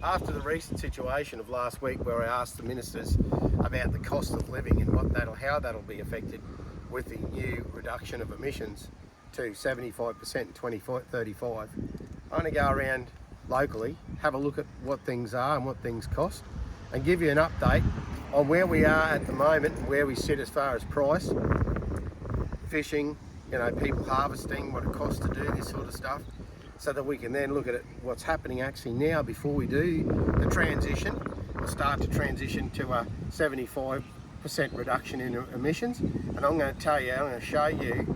After the recent situation of last week where I asked the ministers about the cost of living and how that'll be affected with the new reduction of emissions to 75% in 2035, I'm going to go around locally, have a look at what things are and what things cost, and give you an update on where we are at the moment and where we sit as far as price, fishing, people harvesting, what it costs to do this sort of stuff, so that we can then look at what's happening actually now before we do the transition. We'll start to transition to a 75% reduction in emissions, and I'm going to show you,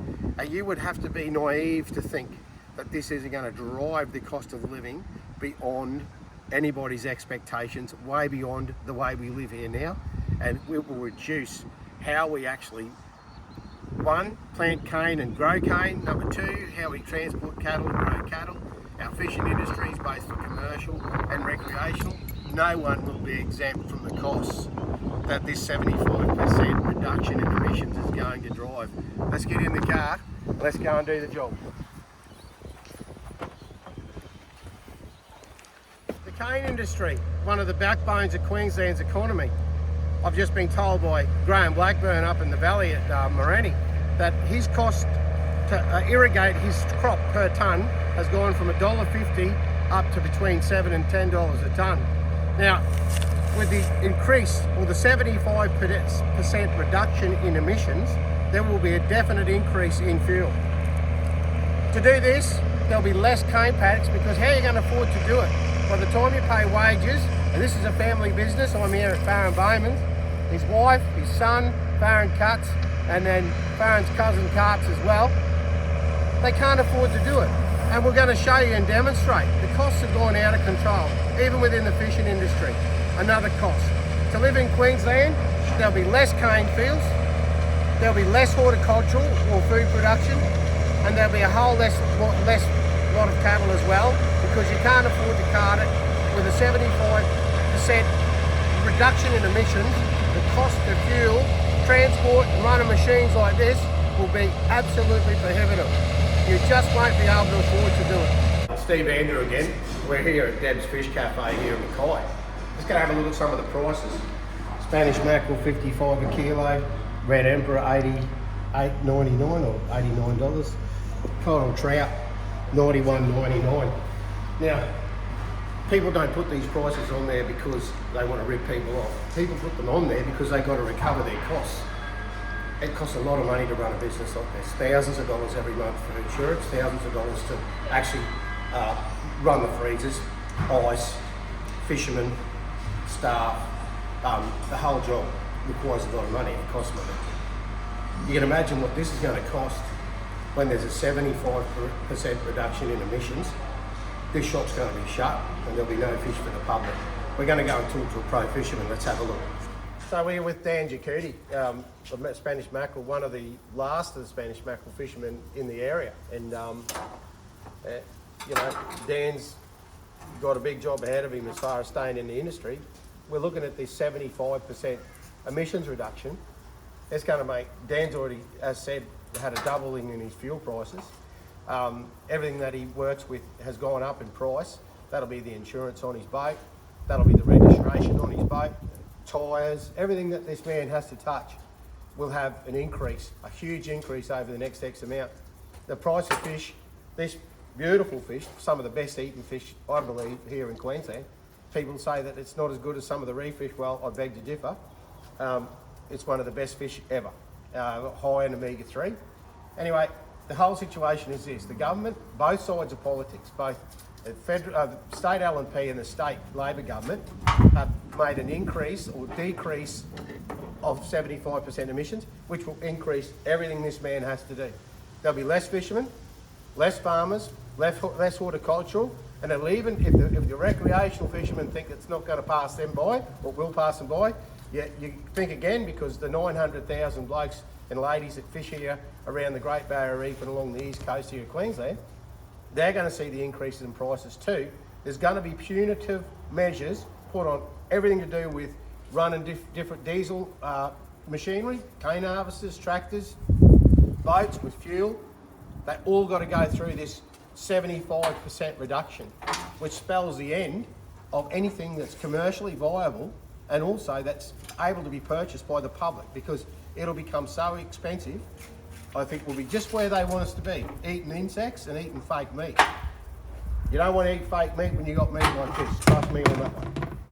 you would have to be naive to think that this isn't going to drive the cost of living beyond anybody's expectations, way beyond the way we live here now, and it will reduce how we actually, one, plant cane and grow cane. Number two, how we transport cattle and grow cattle. Our fishing industries, both for commercial and recreational, no one will be exempt from the costs that this 75% reduction in emissions is going to drive. Let's get in the car, let's go and do the job. The cane industry, one of the backbones of Queensland's economy. I've just been told by Graham Blackburn up in the valley at Morani that his cost to irrigate his crop per tonne has gone from $1.50 up to between $7 and $10 a tonne. Now, with the increase or the 75% reduction in emissions, there will be a definite increase in fuel. To do this, there'll be less cane paddocks, because how are you going to afford to do it? By the time you pay wages, and this is a family business, I'm here at Farron Bowman's, his wife, his son, Farron Cuts, and then Farron's cousin Cuts as well, they can't afford to do it. And we're going to show you and demonstrate. The costs have gone out of control, even within the fishing industry. Another cost. To live in Queensland, there'll be less cane fields, there'll be less horticultural or food production, and there'll be a whole less lot of cattle as well, because you can't afford to cart it. With a 75% reduction in emissions, the cost of fuel, transport and running machines like this will be absolutely prohibitive. You just won't be able to afford to do it. Steve Andrew again. We're here at Deb's Fish Cafe here in Mackay. Just going to have a look at some of the prices. Spanish mackerel 55 a kilo, red emperor 88.99 or $89. Coral trout 91.99. Now, people don't put these prices on there because they want to rip people off. People put them on there because they've got to recover their costs. It costs a lot of money to run a business like this. Thousands of dollars every month for insurance, thousands of dollars to actually run the freezers, ice, fishermen, staff. The whole job requires a lot of money. It costs money. You can imagine what this is going to cost when there's a 75% reduction in emissions. This shop's going to be shut and there'll be no fish for the public. We're going to go and talk to a pro fisherman. Let's have a look. So we're with Dan Jacuti, the Spanish mackerel, one of the last of the Spanish mackerel fishermen in the area. And Dan's got a big job ahead of him as far as staying in the industry. We're looking at this 75% emissions reduction. It's going to make, Dan's already, as said, had a doubling in his fuel prices. Everything that he works with has gone up in price. That'll be the insurance on his boat, that'll be the registration on his boat, tyres, everything that this man has to touch will have an increase, a huge increase over the next X amount. The price of fish, this beautiful fish, some of the best eaten fish, I believe, here in Queensland. People say that it's not as good as some of the reef fish. Well, I beg to differ. It's one of the best fish ever, high in omega-3. Anyway, the whole situation is this. The government, both sides of politics, both the state LNP and the state Labor government, have made an increase or decrease of 75% emissions, which will increase everything this man has to do. There'll be less fishermen, less farmers, less horticultural, and it'll even, if the recreational fishermen think it's not going to pass them by, or will pass them by, you think again, because the 900,000 blokes and ladies that fish here around the Great Barrier Reef and along the east coast here of Queensland, they're going to see the increases in prices too. There's going to be punitive measures put on everything to do with running different diesel machinery, cane harvesters, tractors, boats with fuel. They all got to go through this 75% reduction, which spells the end of anything that's commercially viable and also that's able to be purchased by the public, because it'll become so expensive. I think we'll be just where they want us to be, eating insects and eating fake meat. You don't want to eat fake meat when you got meat like this, trust me on that one.